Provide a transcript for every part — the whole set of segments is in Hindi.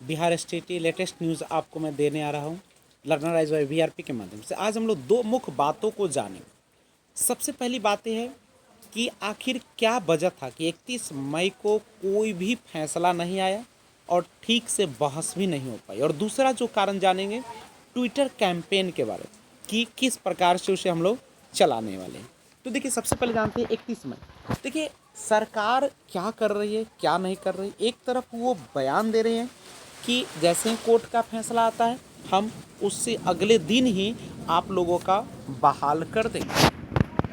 बिहार स्टेट की लेटेस्ट न्यूज़ आपको मैं देने आ रहा हूँ लर्नराइज बाय वीआरपी के माध्यम से। आज हम लोग दो मुख्य बातों को जानें। सबसे पहली बात यह है कि आखिर क्या वजह था कि 31 मई को कोई भी फैसला नहीं आया और ठीक से बहस भी नहीं हो पाई। और दूसरा जो कारण जानेंगे ट्विटर कैंपेन के बारे में कि किस प्रकार से उसे हम लोग चलाने वाले हैं। तो देखिए, सबसे पहले जानते हैं 31 मई। देखिए, सरकार क्या कर रही है, क्या नहीं कर रही। एक तरफ वो बयान दे रहे हैं कि जैसे ही कोर्ट का फैसला आता है हम उससे अगले दिन ही आप लोगों का बहाल कर देंगे,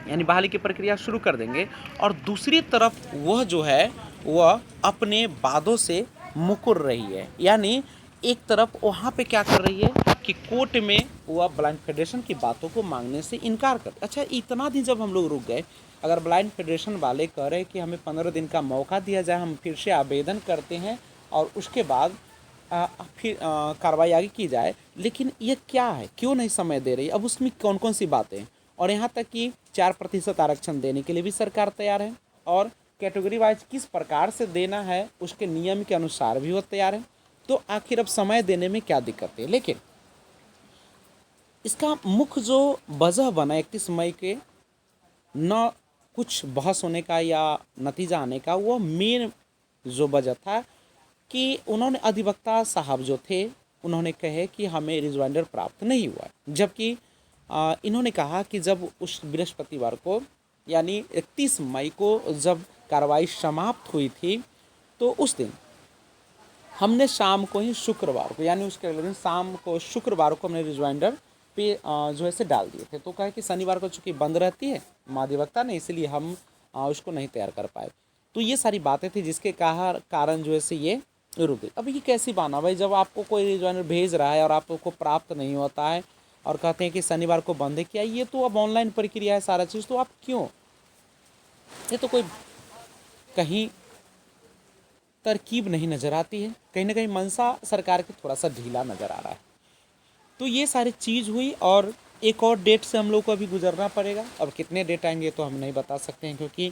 यानी बहाली की प्रक्रिया शुरू कर देंगे। और दूसरी तरफ वह जो है वह अपने वादों से मुकर रही है, यानी एक तरफ वहाँ पे क्या कर रही है कि कोर्ट में वह ब्लाइंड फेडरेशन की बातों को मांगने से इनकार कर। अच्छा, इतना दिन जब हम लोग रुक गए, अगर ब्लाइंड फेडरेशन वाले कह रहे कि हमें 15 दिन का मौका दिया जाए, हम फिर से आवेदन करते हैं और उसके बाद फिर कार्रवाई आगे की जाए, लेकिन ये क्या है, क्यों नहीं समय दे रही, अब उसमें कौन कौन सी बातें हैं। और यहाँ तक कि 4% आरक्षण देने के लिए भी सरकार तैयार है और कैटेगरी वाइज किस प्रकार से देना है उसके नियम के अनुसार भी वो तैयार है। तो आखिर अब समय देने में क्या दिक्कत है। लेकिन इसका मुख्य जो वजह बना 31 मई के न कुछ बहस होने का या नतीजा आने का, वो मेन जो वजह था कि उन्होंने अधिवक्ता साहब जो थे उन्होंने कहे कि हमें रिजवाइंडर प्राप्त नहीं हुआ, जबकि इन्होंने कहा कि जब उस बृहस्पतिवार को यानी 31 मई को जब कार्रवाई समाप्त हुई थी तो उस दिन हमने शाम को ही शुक्रवार को, यानी उसके अगले दिन शाम को शुक्रवार को हमने रिजवाइंडर पे जो है से डाल दिए थे। तो कहे कि शनिवार को चूँकि बंद रहती है महाधिवक्ता ने, इसलिए हम उसको नहीं तैयार कर पाए। तो ये सारी बातें थी जिसके कारण जो है से ये रुक गई। अब ये कैसी बात है भाई, जब आपको कोई रिजवाइंडर भेज रहा है और आपको प्राप्त नहीं होता है और कहते हैं कि शनिवार को बंद किया, ये तो अब ऑनलाइन प्रक्रिया है सारा चीज़, तो आप क्यों, ये तो कोई कहीं तरकीब नहीं नज़र आती है, कहीं ना कहीं मंशा सरकार की थोड़ा सा ढीला नज़र आ रहा है। तो ये सारी चीज़ हुई और एक और डेट से हम लोग को अभी गुजरना पड़ेगा। अब कितने डेट आएंगे तो हम नहीं बता सकते हैं, क्योंकि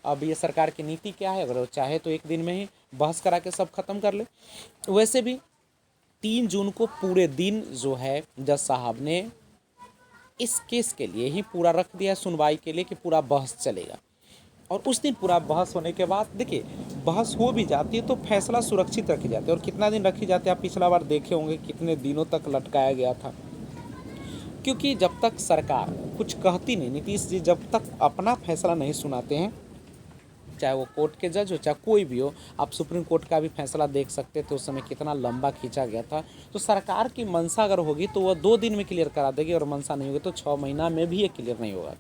अब ये सरकार की नीति क्या है, अगर वो चाहे तो एक दिन में ही बहस करा के सब खत्म कर ले। वैसे भी 3 जून को पूरे दिन जो है जज साहब ने इस केस के लिए ही पूरा रख दिया सुनवाई के लिए कि पूरा बहस चलेगा। और उस दिन पूरा बहस होने के बाद देखिए, बहस हो भी जाती है तो फैसला सुरक्षित रखी जाती है। और कितना दिन रखी जाती है, आप पिछला बार देखे होंगे कितने दिनों तक लटकाया गया था, क्योंकि जब तक सरकार कुछ कहती नहीं, नीतीश जी जब तक अपना फैसला नहीं सुनाते हैं, चाहे वो कोर्ट के जज हो चाहे कोई भी हो, आप सुप्रीम कोर्ट का भी फैसला देख सकते थे उस समय कितना लंबा खींचा गया था। तो सरकार की मंशा अगर होगी तो वह 2 दिन में क्लियर करा देगी, और मंशा नहीं होगी तो 6 महीना में भी ये क्लियर नहीं होगा।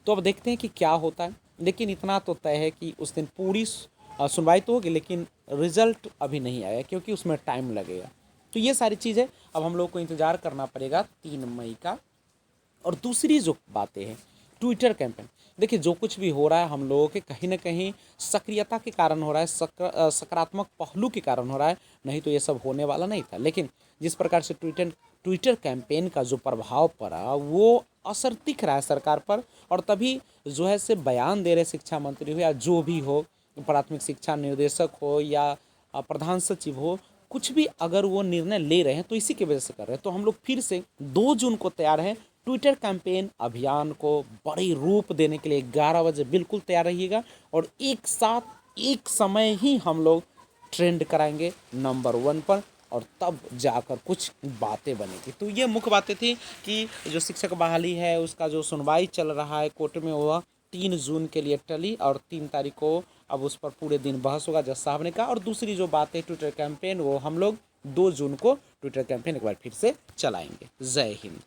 तो अब देखते हैं कि क्या होता है, लेकिन इतना तो तय है कि उस दिन पूरी सुनवाई तो होगी, लेकिन रिजल्ट अभी नहीं आया क्योंकि उसमें टाइम लगेगा। तो ये सारी चीज़ें अब हम लोग को इंतज़ार करना पड़ेगा 3 मई का। और दूसरी जो बातें हैं ट्विटर कैंपेन, देखिए जो कुछ भी हो रहा है हम लोगों के कहीं ना कहीं सक्रियता के कारण हो रहा है, सकारात्मक पहलू के कारण हो रहा है, नहीं तो ये सब होने वाला नहीं था। लेकिन जिस प्रकार से ट्विटर कैंपेन का जो प्रभाव पड़ा वो असर दिख रहा है सरकार पर, और तभी जो है से बयान दे रहे शिक्षा मंत्री हो या जो भी हो, प्राथमिक शिक्षा निर्देशक हो या प्रधान सचिव हो, कुछ भी अगर वो निर्णय ले रहे हैं तो इसी की वजह से कर रहे हैं। तो हम लोग फिर से 2 जून को तैयार हैं ट्विटर कैंपेन अभियान को बड़े रूप देने के लिए। 11 बजे बिल्कुल तैयार रहिएगा और एक साथ एक समय ही हम लोग ट्रेंड कराएंगे नंबर 1 पर, और तब जाकर कुछ बातें बनेगी। तो ये मुख्य बातें थी कि जो शिक्षक बहाली है उसका जो सुनवाई चल रहा है कोर्ट में, वह 3 जून के लिए टली और 3 तारीख को अब उस पर पूरे दिन बहस होगा जज साहब ने कहा। और दूसरी जो बात है ट्विटर कैंपेन, वो हम लोग 2 जून को ट्विटर कैंपेन एक बार फिर से चलाएंगे। जय हिंद।